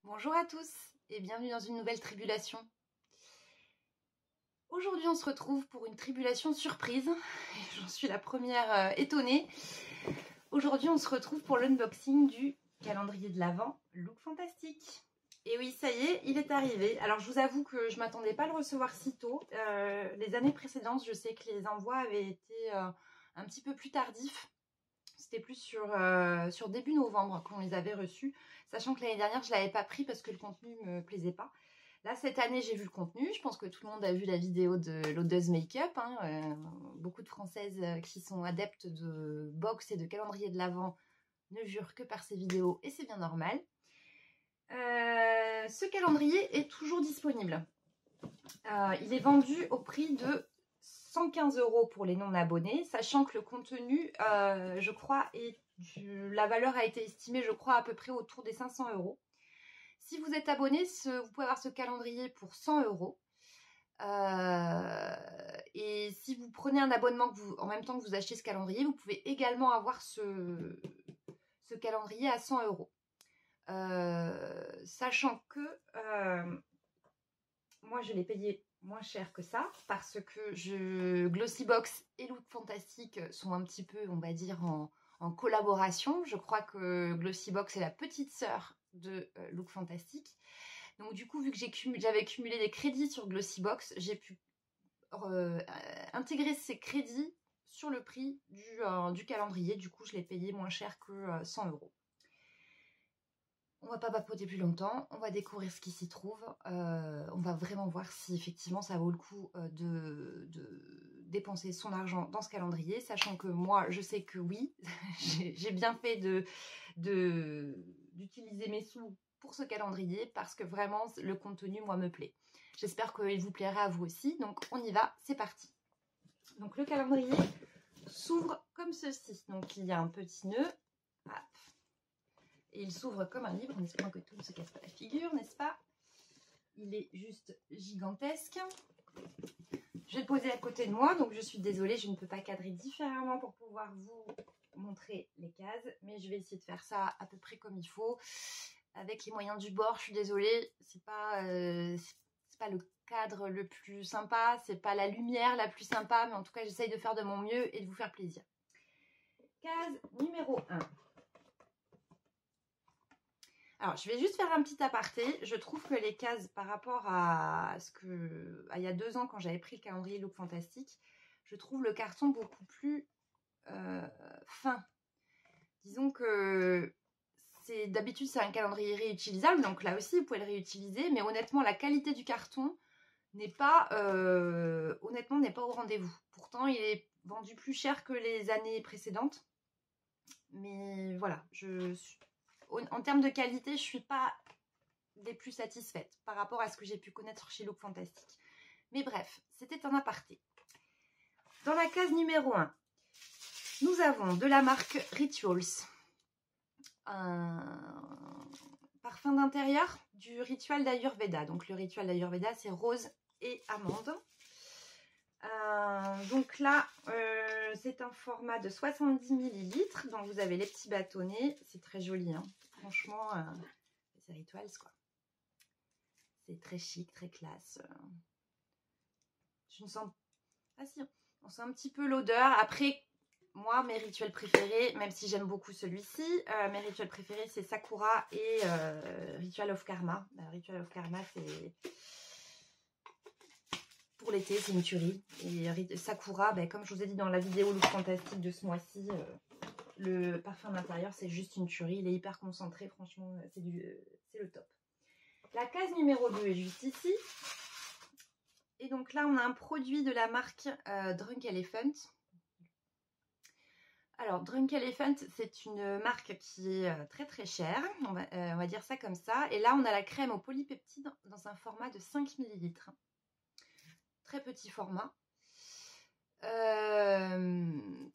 Bonjour à tous et bienvenue dans une nouvelle tribulation. Aujourd'hui on se retrouve pour une tribulation surprise, j'en suis la première étonnée. Aujourd'hui on se retrouve pour l'unboxing du calendrier de l'Avent Look Fantastique. Et oui, ça y est, il est arrivé. Alors je vous avoue que je ne m'attendais pas à le recevoir si tôt. Les années précédentes, je sais que les envois avaient été un petit peu plus tardifs. C'était plus sur début novembre qu'on les avait reçus, sachant que l'année dernière, je ne l'avais pas pris parce que le contenu ne me plaisait pas. Là, cette année, j'ai vu le contenu. Je pense que tout le monde a vu la vidéo de l'Odeuse Make-up. Beaucoup de Françaises qui sont adeptes de box et de calendrier de l'Avent ne jurent que par ces vidéos et c'est bien normal. Ce calendrier est toujours disponible. Il est vendu au prix de 115 € pour les non-abonnés, sachant que le contenu, je crois, la valeur a été estimée, je crois, à peu près autour des 500 €. Si vous êtes abonné, vous pouvez avoir ce calendrier pour 100 €. Et si vous prenez un abonnement en même temps que vous achetez ce calendrier, vous pouvez également avoir ce calendrier à 100 €. Sachant que moi, je l'ai payé moins cher que ça parce que Glossybox et Look Fantastique sont un petit peu, on va dire, en collaboration. Je crois que Glossybox est la petite sœur de Look Fantastique. Donc du coup, vu que j'avais cumulé des crédits sur Glossybox, j'ai pu intégrer ces crédits sur le prix du calendrier. Du coup, je l'ai payé moins cher que 100 €. On va pas papoter plus longtemps, on va découvrir ce qui s'y trouve. On va vraiment voir si effectivement ça vaut le coup de dépenser son argent dans ce calendrier, sachant que moi je sais que oui, j'ai bien fait d'utiliser mes sous pour ce calendrier parce que vraiment le contenu moi me plaît. J'espère qu'il vous plaira à vous aussi, donc on y va, c'est parti. Donc le calendrier s'ouvre comme ceci, donc il y a un petit nœud. Hop. Et il s'ouvre comme un livre, en espérant que tout ne se casse pas la figure, n'est-ce pas? Il est juste gigantesque. Je vais le poser à côté de moi, donc je suis désolée, je ne peux pas cadrer différemment pour pouvoir vous montrer les cases, mais je vais essayer de faire ça à peu près comme il faut, avec les moyens du bord. Je suis désolée, c'est pas le cadre le plus sympa, c'est pas la lumière la plus sympa, mais en tout cas j'essaye de faire de mon mieux et de vous faire plaisir. Case numéro 1. Alors, je vais juste faire un petit aparté. Je trouve que les cases par rapport à il y a 2 ans quand j'avais pris le calendrier Look Fantastique, je trouve le carton beaucoup plus fin. Disons que d'habitude c'est un calendrier réutilisable, donc là aussi vous pouvez le réutiliser, mais honnêtement la qualité du carton n'est pas au rendez-vous. Pourtant il est vendu plus cher que les années précédentes, mais voilà, en termes de qualité, je ne suis pas des plus satisfaites par rapport à ce que j'ai pu connaître chez Look Fantastique. Mais bref, c'était un aparté. Dans la case numéro 1, nous avons de la marque Rituals, un parfum d'intérieur du rituel d'Ayurveda. Donc le rituel d'Ayurveda, c'est rose et amande. Donc là, c'est un format de 70 ml. Donc vous avez les petits bâtonnets. C'est très joli, hein. Franchement, c'est Rituals, quoi. C'est très chic, très classe. Je ne sens pas si. On sent un petit peu l'odeur. Après, moi, mes rituels préférés, même si j'aime beaucoup celui-ci, mes rituels préférés, c'est Sakura et Ritual of Karma. Ritual of Karma, c'est pour l'été, c'est une tuerie. Et Sakura, comme je vous ai dit dans la vidéo Look Fantastique de ce mois-ci, le parfum d'intérieur, c'est juste une tuerie. Il est hyper concentré, franchement, c'est le top. La case numéro 2 est juste ici. Et donc là, on a un produit de la marque Drunk Elephant. Alors, Drunk Elephant, c'est une marque qui est très très chère. On va dire ça comme ça. Et là, on a la crème au polypeptide dans un format de 5 ml. Très petit format.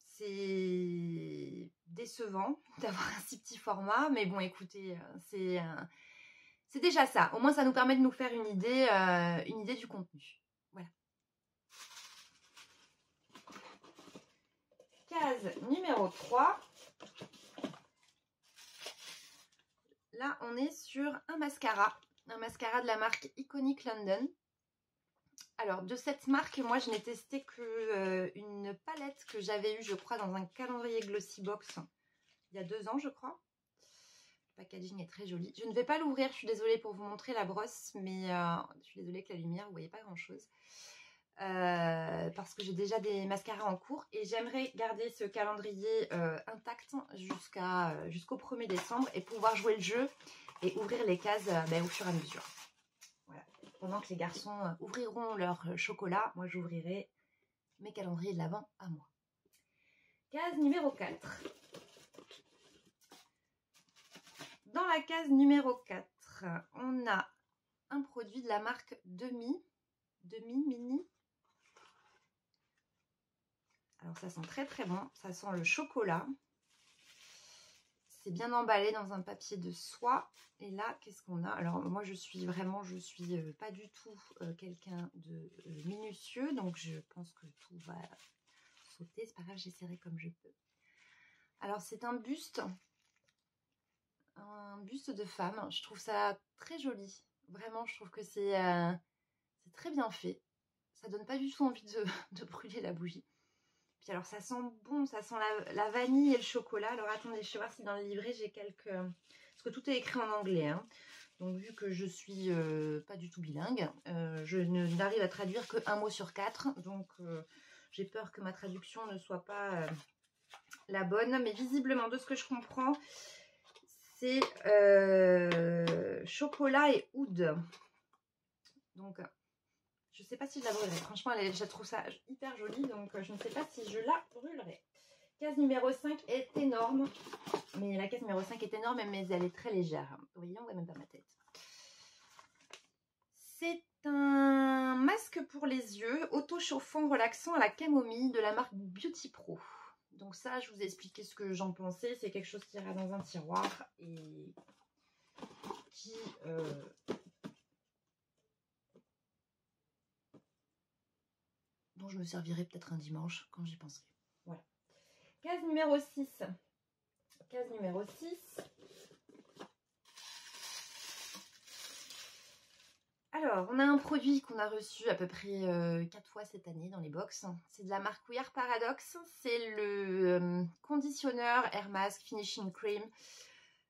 C'est décevant d'avoir un si petit format. Mais bon, écoutez, c'est déjà ça. Au moins, ça nous permet de nous faire une idée du contenu. Voilà. Case numéro 3. là, on est sur un mascara de la marque Iconic London. Alors, de cette marque, moi, je n'ai testé que une palette que j'avais eue, je crois, dans un calendrier Glossybox il y a 2 ans, je crois. Le packaging est très joli. Je ne vais pas l'ouvrir, je suis désolée pour vous montrer la brosse, mais je suis désolée avec la lumière, vous ne voyez pas grand-chose. Parce que j'ai déjà des mascaras en cours et j'aimerais garder ce calendrier intact jusqu'au 1er décembre et pouvoir jouer le jeu et ouvrir les cases au fur et à mesure. Voilà. Pendant que les garçons ouvriront leur chocolat, moi j'ouvrirai mes calendriers de l'Avent à moi. Case numéro 4. Dans la case numéro 4, on a un produit de la marque Demi Mini. Alors ça sent très très bon, ça sent le chocolat. C'est bien emballé dans un papier de soie. Et là, qu'est-ce qu'on a? Alors moi je suis pas du tout quelqu'un de minutieux, donc je pense que tout va sauter. C'est pas grave, j'essaierai comme je peux. Alors c'est un buste de femme. Je trouve ça très joli. Vraiment, je trouve que c'est très bien fait. Ça donne pas du tout envie de brûler la bougie. Puis alors ça sent bon, ça sent la vanille et le chocolat. Alors attendez, je vais voir si dans le livret j'ai quelques... Parce que tout est écrit en anglais. Hein. Donc vu que je suis pas du tout bilingue, je n'arrive à traduire que 1 mot sur 4. Donc j'ai peur que ma traduction ne soit pas la bonne. Mais visiblement, de ce que je comprends, c'est chocolat et oud. Donc... je ne sais pas si je la brûlerai. Franchement, je trouve ça hyper joli. Donc, je ne sais pas si je la brûlerai. Case numéro 5 est énorme. Mais la case numéro 5 est énorme, mais elle est très légère. Vous voyez, on ne voit même pas ma tête. C'est un masque pour les yeux, auto-chauffant, relaxant à la camomille de la marque Beauty Pro. Donc ça, je vous ai expliqué ce que j'en pensais. C'est quelque chose qui ira dans un tiroir et qui... dont je me servirai peut-être un dimanche quand j'y penserai. Voilà. Case numéro 6. Case numéro 6. Alors, on a un produit qu'on a reçu à peu près 4 fois cette année dans les box. C'est de la marque We Are Paradox. C'est le conditionneur Air Mask Finishing Cream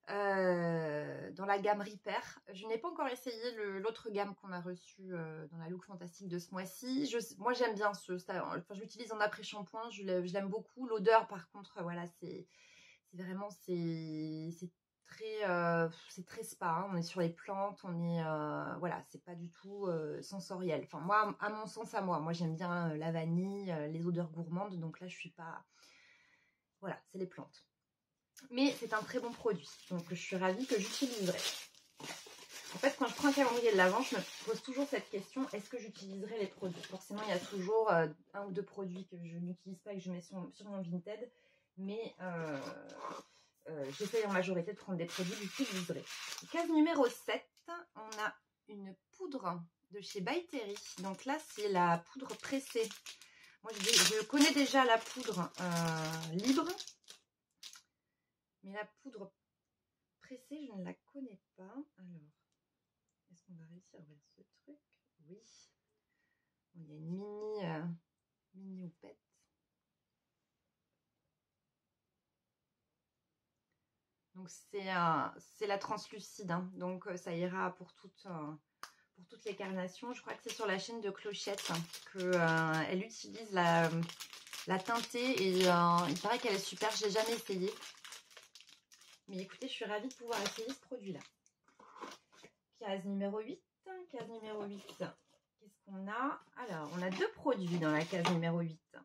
dans la gamme Repair. Je n'ai pas encore essayé l'autre gamme qu'on a reçue dans la Look Fantastique de ce mois-ci. Moi j'aime bien je l'utilise en après-shampoing, je l'aime beaucoup. L'odeur par contre, voilà, c'est vraiment c'est très spa, hein. On est sur les plantes, on est voilà, c'est pas du tout sensoriel. Enfin moi, à mon sens, moi j'aime bien la vanille, les odeurs gourmandes, donc là je suis pas, voilà, c'est les plantes. Mais c'est un très bon produit, donc je suis ravie que j'utiliserai. En fait, quand je prends un calendrier de l'Avent, je me pose toujours cette question, est-ce que j'utiliserai les produits? Forcément, il y a toujours 1 ou 2 produits que je n'utilise pas et que je mets sur mon Vinted, mais j'essaye en majorité de prendre des produits que j'utiliserai. Case numéro 7, on a une poudre de chez By Terry. Donc là, c'est la poudre pressée. Moi, je connais déjà la poudre libre. Mais la poudre pressée, je ne la connais pas. Alors, est-ce qu'on va réussir à ouvrir ce truc? Oui. Bon, il y a une mini houppette. Donc, c'est la translucide. Hein. Donc, ça ira pour toutes les carnations. Je crois que c'est sur la chaîne de Clochette qu'elle utilise la teintée. Et il paraît qu'elle est super. Je n'ai jamais essayé. Mais écoutez, je suis ravie de pouvoir essayer ce produit-là. Case numéro 8. Case numéro 8. Qu'est-ce qu'on a? Alors, on a 2 produits dans la case numéro 8.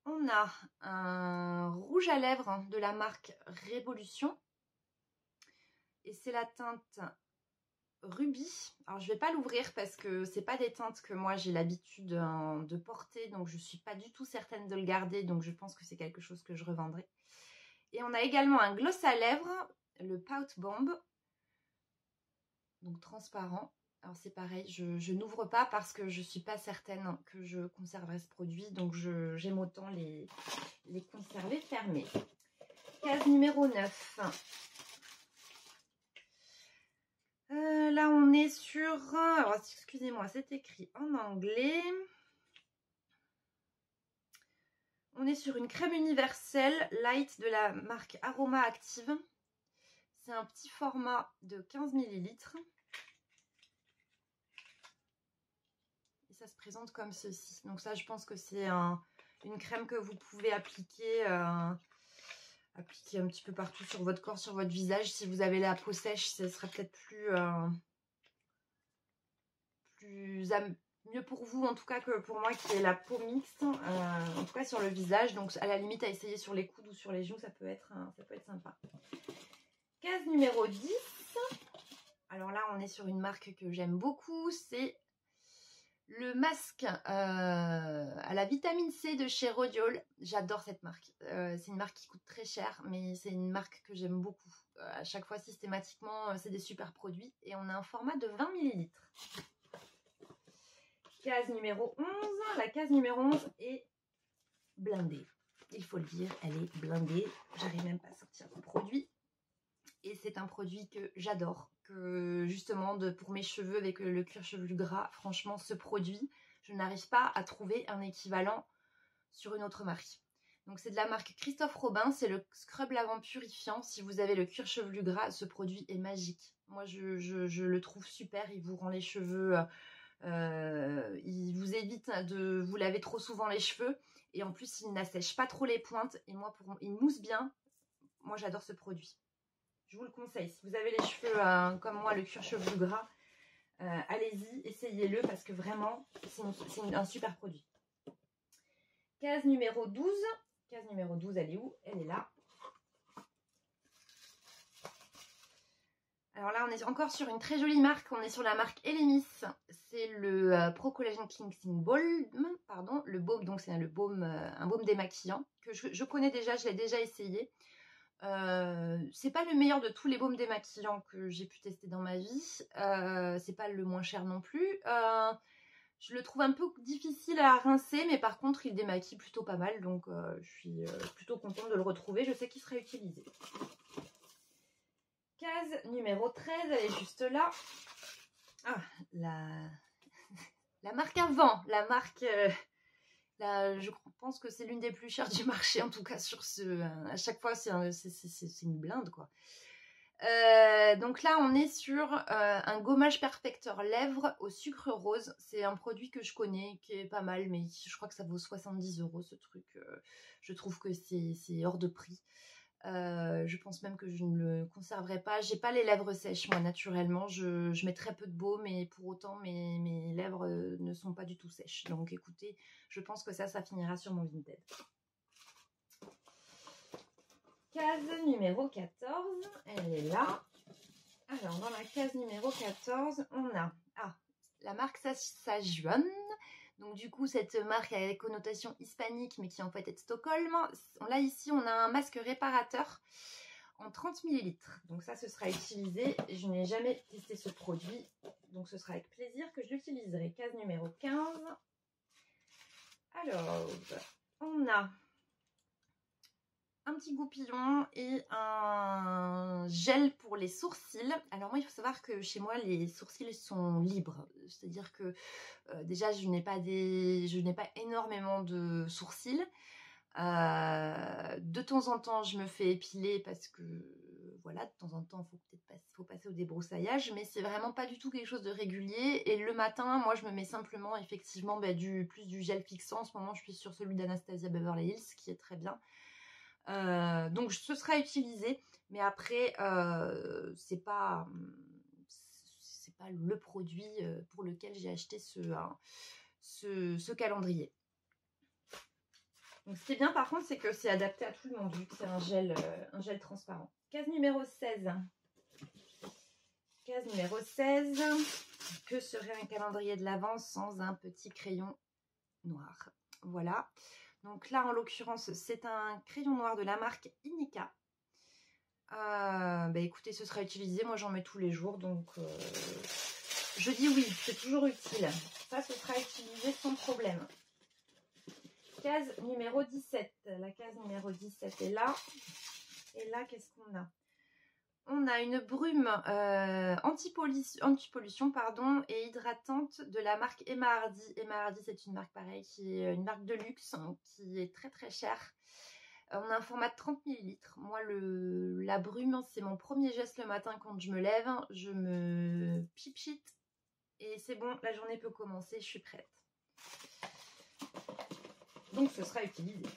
On a un rouge à lèvres de la marque Révolution. Et c'est la teinte Rubis. Alors, je ne vais pas l'ouvrir parce que ce n'est pas des teintes que moi j'ai l'habitude de porter. Donc, je ne suis pas du tout certaine de le garder. Donc, je pense que c'est quelque chose que je revendrai. Et on a également un gloss à lèvres, le Pout Bomb. Donc transparent. Alors c'est pareil, je n'ouvre pas parce que je ne suis pas certaine que je conserverai ce produit. Donc j'aime autant les conserver fermés. Case numéro 9. là, on est sur... Alors, excusez-moi, c'est écrit en anglais. On est sur une crème universelle light de la marque Aroma Active. C'est un petit format de 15 ml. Et ça se présente comme ceci. Donc ça, je pense que c'est une crème que vous pouvez appliquer un petit peu partout sur votre corps, sur votre visage. Si vous avez la peau sèche, ce sera peut-être mieux pour vous en tout cas que pour moi qui ai la peau mixte, en tout cas sur le visage. Donc à la limite à essayer sur les coudes ou sur les genoux, ça peut être sympa. Case numéro 10. Alors là, on est sur une marque que j'aime beaucoup, c'est le masque à la vitamine C de chez Rodial. J'adore cette marque. C'est une marque qui coûte très cher, mais c'est une marque que j'aime beaucoup. À chaque fois, systématiquement, c'est des super produits. Et on a un format de 20 ml. Case numéro 11. La case numéro 11 est blindée. Il faut le dire, elle est blindée. J'arrive même pas à sortir le produit. Et c'est un produit que j'adore. Que justement, pour mes cheveux avec le cuir chevelu gras, franchement, ce produit, je n'arrive pas à trouver un équivalent sur une autre marque. Donc c'est de la marque Christophe Robin, c'est le scrub lavant purifiant. Si vous avez le cuir chevelu gras, ce produit est magique. Moi, je le trouve super. Il vous rend les cheveux... il vous évite de vous laver trop souvent les cheveux. Et en plus, il n'assèche pas trop les pointes. Et moi, il mousse bien. Moi, j'adore ce produit. Je vous le conseille. Si vous avez les cheveux comme moi, le cuir chevelu gras, allez-y, essayez-le parce que vraiment, c'est un super produit. Case numéro 12. Case numéro 12, elle est où? Elle est là. Alors là, on est encore sur une très jolie marque. On est sur la marque Elemis. C'est le Pro Collagen Cleansing Balm. Pardon, le baume. Donc c'est un baume démaquillant que je connais déjà. Je l'ai déjà essayé. C'est pas le meilleur de tous les baumes démaquillants que j'ai pu tester dans ma vie. C'est pas le moins cher non plus. Je le trouve un peu difficile à rincer, mais par contre il démaquille plutôt pas mal, donc je suis plutôt contente de le retrouver. Je sais qu'il sera utilisé. Case numéro 13, elle est juste là. Ah, la marque avant, la marque... je pense que c'est l'une des plus chères du marché, en tout cas sur ce... à chaque fois, c'est une blinde, quoi. Donc là, on est sur un gommage perfecteur lèvres au sucre rose. C'est un produit que je connais, qui est pas mal, mais je crois que ça vaut 70 € ce truc. Je trouve que c'est hors de prix. Je pense même que je ne le conserverai pas. J'ai pas les lèvres sèches, moi, naturellement. Je mets très peu de baume, mais pour autant, mes lèvres ne sont pas du tout sèches. Donc écoutez, je pense que ça finira sur mon Vinted. Case numéro 14, elle est là. Alors, dans la case numéro 14, on a la marque Sajuan. Donc, du coup, cette marque a des connotations hispaniques, mais qui en fait est de Stockholm. Là, ici, on a un masque réparateur en 30 ml. Donc, ça, ce sera utilisé. Je n'ai jamais testé ce produit. Donc, ce sera avec plaisir que je l'utiliserai. Case numéro 15. Alors, on a un petit goupillon et un gel pour les sourcils. Alors moi, il faut savoir que chez moi, les sourcils sont libres. C'est-à-dire que déjà, je n'ai pas énormément de sourcils. De temps en temps, je me fais épiler parce que voilà, de temps en temps, faut passer au débroussaillage, mais c'est vraiment pas du tout quelque chose de régulier. Et le matin, moi, je me mets simplement effectivement plus du gel fixant. En ce moment, je suis sur celui d'Anastasia Beverly Hills, qui est très bien. Donc ce sera utilisé, mais après c'est pas le produit pour lequel j'ai acheté ce calendrier. Donc ce qui est bien par contre, c'est que c'est adapté à tout le monde vu que c'est un gel transparent. Case numéro 16. Case numéro 16. Que serait un calendrier de l'Avent sans un petit crayon noir? Voilà. Donc là, en l'occurrence, c'est un crayon noir de la marque Inika. Écoutez, ce sera utilisé. Moi, j'en mets tous les jours. Donc, je dis oui, c'est toujours utile. Ça, ce sera utilisé sans problème. Case numéro 17. La case numéro 17 est là. Et là, qu'est-ce qu'on a? On a une brume anti-pollution pardon, et hydratante de la marque Emma Hardy. Emma Hardy, c'est une marque pareille, qui est une marque de luxe, hein, qui est très très chère. On a un format de 30 ml. Moi, la brume, c'est mon premier geste le matin quand je me lève. Je me pipchite et c'est bon, la journée peut commencer, je suis prête. Donc, ce sera utilisé.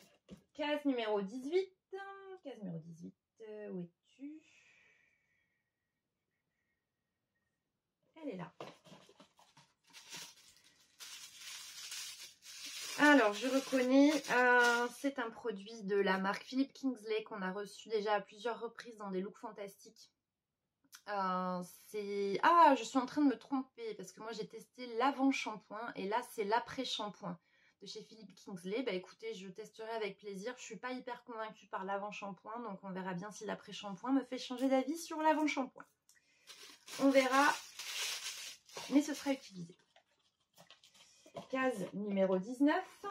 Case numéro 18. Case numéro 18, où es-tu? Elle est là. Alors, je reconnais, c'est un produit de la marque Philippe Kingsley qu'on a reçu déjà à plusieurs reprises dans des looks fantastiques. Je suis en train de me tromper parce que moi j'ai testé l'avant-shampoing et là c'est l'après-shampoing de chez Philippe Kingsley. Bah écoutez, je testerai avec plaisir. Je suis pas hyper convaincue par l'avant-shampoing, donc on verra bien si l'après-shampoing me fait changer d'avis sur l'avant-shampoing. On verra, mais ce sera utilisé. Case numéro 19.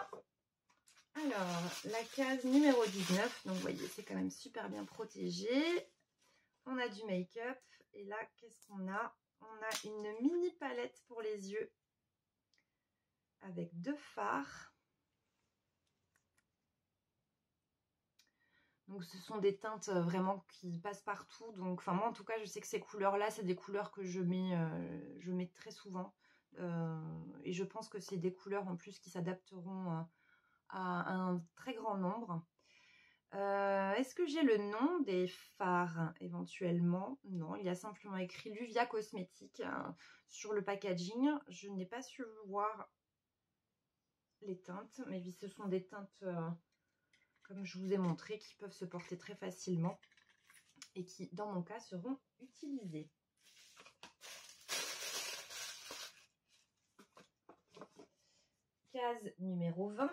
Alors, la case numéro 19, donc vous voyez, c'est quand même super bien protégé. On a du make-up. Et là, qu'est-ce qu'on a? On a une mini palette pour les yeux avec 2 fards. Donc, ce sont des teintes vraiment qui passent partout. Donc, enfin, moi, en tout cas, je sais que ces couleurs-là, c'est des couleurs que je mets très souvent. Et je pense que c'est des couleurs en plus qui s'adapteront à un très grand nombre. Est-ce que j'ai le nom des fards éventuellement? Non, il y a simplement écrit Luvia Cosmétique sur le packaging. Je n'ai pas su voir les teintes, mais ce sont des teintes, comme je vous ai montré, qui peuvent se porter très facilement et qui, dans mon cas, seront utilisées. Case numéro 20.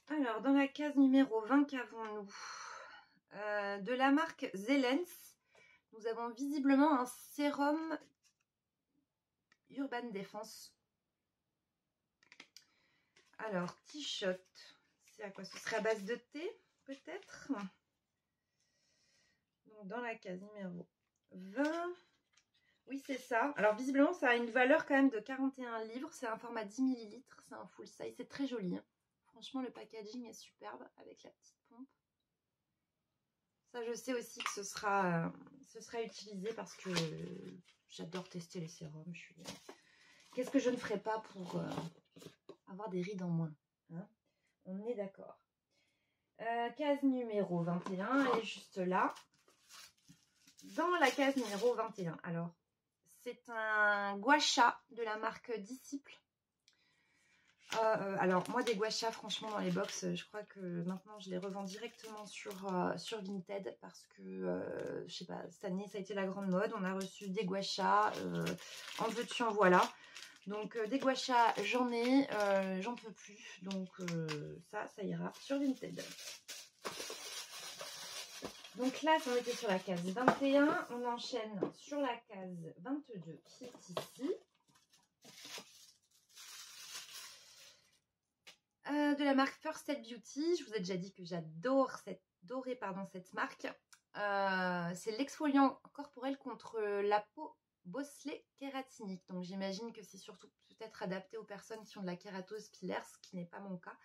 Alors, dans la case numéro 20, qu'avons-nous? De la marque Zelens, nous avons visiblement un sérum Urban Défense. Alors, T-shot, c'est à quoi? Ce serait à base de thé, peut-être? Donc, dans la case numéro 20, oui, c'est ça. Alors, visiblement, ça a une valeur quand même de 41 livres. C'est un format 10 ml, c'est un full size. C'est très joli, hein. Franchement, le packaging est superbe avec la petite pompe. Ça, je sais aussi que ce sera utilisé parce que j'adore tester les sérums. Qu'est-ce que je ne ferais pas pour avoir des rides en moins, hein? On est d'accord. Case numéro 21, elle est juste là. Dans la case numéro 21, alors, c'est un gua sha de la marque Disciple. Alors, moi, des gua sha, franchement, dans les box, je crois que maintenant, je les revends directement sur Vinted parce que, je sais pas, cette année, ça a été la grande mode. On a reçu des gua sha, en veux-tu, en voilà. Donc, des gua sha, j'en ai, j'en peux plus. Donc, ça ira sur Vinted. Donc là, on était sur la case 21. On enchaîne sur la case 22 qui est ici. De la marque First Step Beauty. Je vous ai déjà dit que j'adore cette marque. C'est l'exfoliant corporel contre la peau bosselée kératinique. Donc j'imagine que c'est surtout peut-être adapté aux personnes qui ont de la kératose pilaire, ce qui n'est pas mon cas.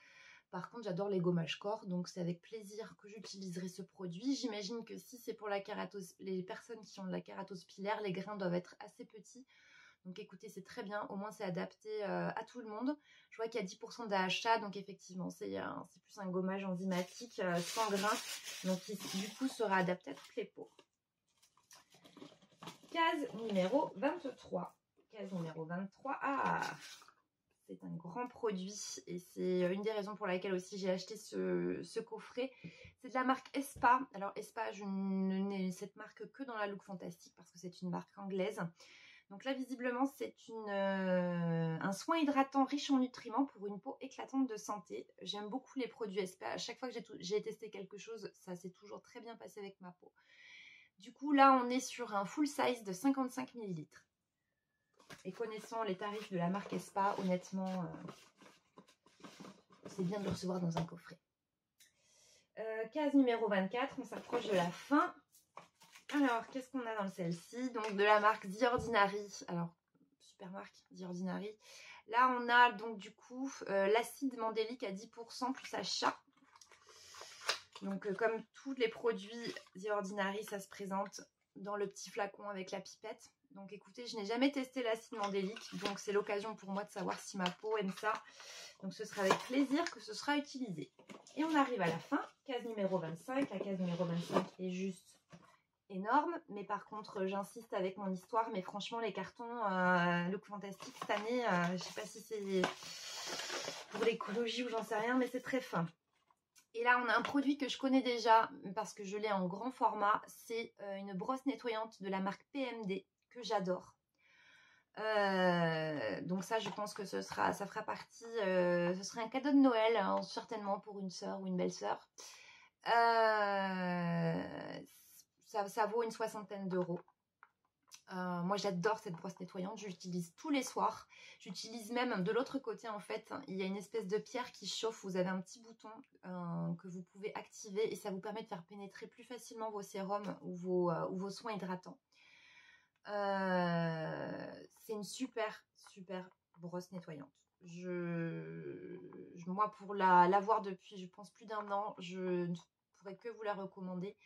Par contre, j'adore les gommages corps, donc c'est avec plaisir que j'utiliserai ce produit. J'imagine que si c'est pour la kératose, les personnes qui ont de la kératose pilaire, les grains doivent être assez petits. Donc écoutez, c'est très bien, au moins c'est adapté à tout le monde. Je vois qu'il y a 10% d'AHA, donc effectivement c'est plus un gommage enzymatique sans grains, donc qui du coup sera adapté à toutes les peaux. Case numéro 23. Case numéro 23, c'est un grand produit et c'est une des raisons pour laquelle aussi j'ai acheté ce coffret. C'est de la marque Espa. Alors Espa, je n'ai cette marque que dans la Look Fantastique parce que c'est une marque anglaise. Donc là, visiblement, c'est un soin hydratant riche en nutriments pour une peau éclatante de santé. J'aime beaucoup les produits Espa. À chaque fois que j'ai testé quelque chose, ça s'est toujours très bien passé avec ma peau. Du coup, là, on est sur un full size de 55 ml. Et connaissant les tarifs de la marque Espa, honnêtement, c'est bien de le recevoir dans un coffret. Case numéro 24, on s'approche de la fin. Alors, qu'est-ce qu'on a dans celle-ci? Donc, de la marque The Ordinary. Alors, super marque, The Ordinary. Là, on a donc du coup l'acide mandélique à 10% plus achat. Donc, comme tous les produits The Ordinary, ça se présente dans le petit flacon avec la pipette. Donc, écoutez, je n'ai jamais testé l'acide mandélique. Donc, c'est l'occasion pour moi de savoir si ma peau aime ça. Donc, ce sera avec plaisir que ce sera utilisé. Et on arrive à la fin, case numéro 25. La case numéro 25 est juste énorme. Mais par contre, j'insiste avec mon histoire. Mais franchement, les cartons Look Fantastic cette année, je ne sais pas si c'est pour l'écologie ou j'en sais rien, mais c'est très fin. Et là, on a un produit que je connais déjà parce que je l'ai en grand format. C'est une brosse nettoyante de la marque PMD que j'adore. Donc ça, je pense que ça fera partie, ce sera un cadeau de Noël, hein, certainement pour une sœur ou une belle-sœur. Ça vaut une 60aine d'euros. Moi, j'adore cette brosse nettoyante, je l'utilise tous les soirs. J'utilise même de l'autre côté, en fait, il y a une espèce de pierre qui chauffe. Vous avez un petit bouton que vous pouvez activer et ça vous permet de faire pénétrer plus facilement vos sérums ou vos soins hydratants. C'est une super brosse nettoyante. Moi, pour l'avoir depuis, je pense, plus d'1 an, je ne pourrais que vous la recommander.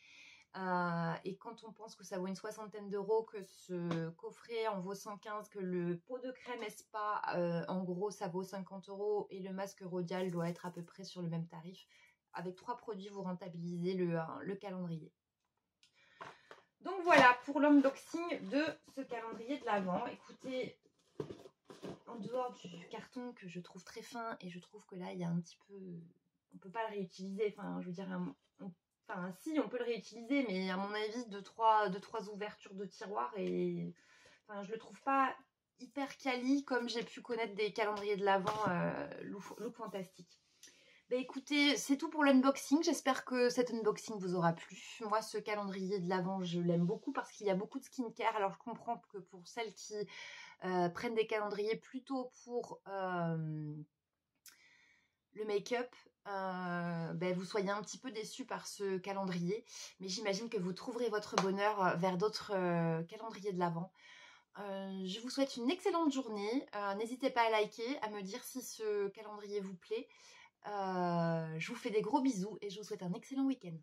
Et quand on pense que ça vaut une 60aine d'euros, que ce coffret en vaut 115, que le pot de crème Espa, en gros, ça vaut 50 € et le masque Rodial doit être à peu près sur le même tarif. Avec 3 produits, vous rentabilisez le calendrier. Donc voilà pour l'unboxing de ce calendrier de l'Avent. Écoutez, en dehors du carton que je trouve très fin et je trouve que là il y a un petit peu, on peut pas le réutiliser. Enfin, je veux dire, enfin si on peut le réutiliser, mais à mon avis de trois ouvertures de tiroir et enfin je le trouve pas hyper quali comme j'ai pu connaître des calendriers de l'Avent Look Fantastic. Bah écoutez, c'est tout pour l'unboxing. J'espère que cet unboxing vous aura plu. Moi, ce calendrier de l'Avent, je l'aime beaucoup parce qu'il y a beaucoup de skincare. Alors, je comprends que pour celles qui prennent des calendriers plutôt pour le make-up, vous soyez un petit peu déçus par ce calendrier. Mais j'imagine que vous trouverez votre bonheur vers d'autres calendriers de l'Avent. Je vous souhaite une excellente journée. N'hésitez pas à liker, à me dire si ce calendrier vous plaît. Je vous fais des gros bisous et je vous souhaite un excellent week-end.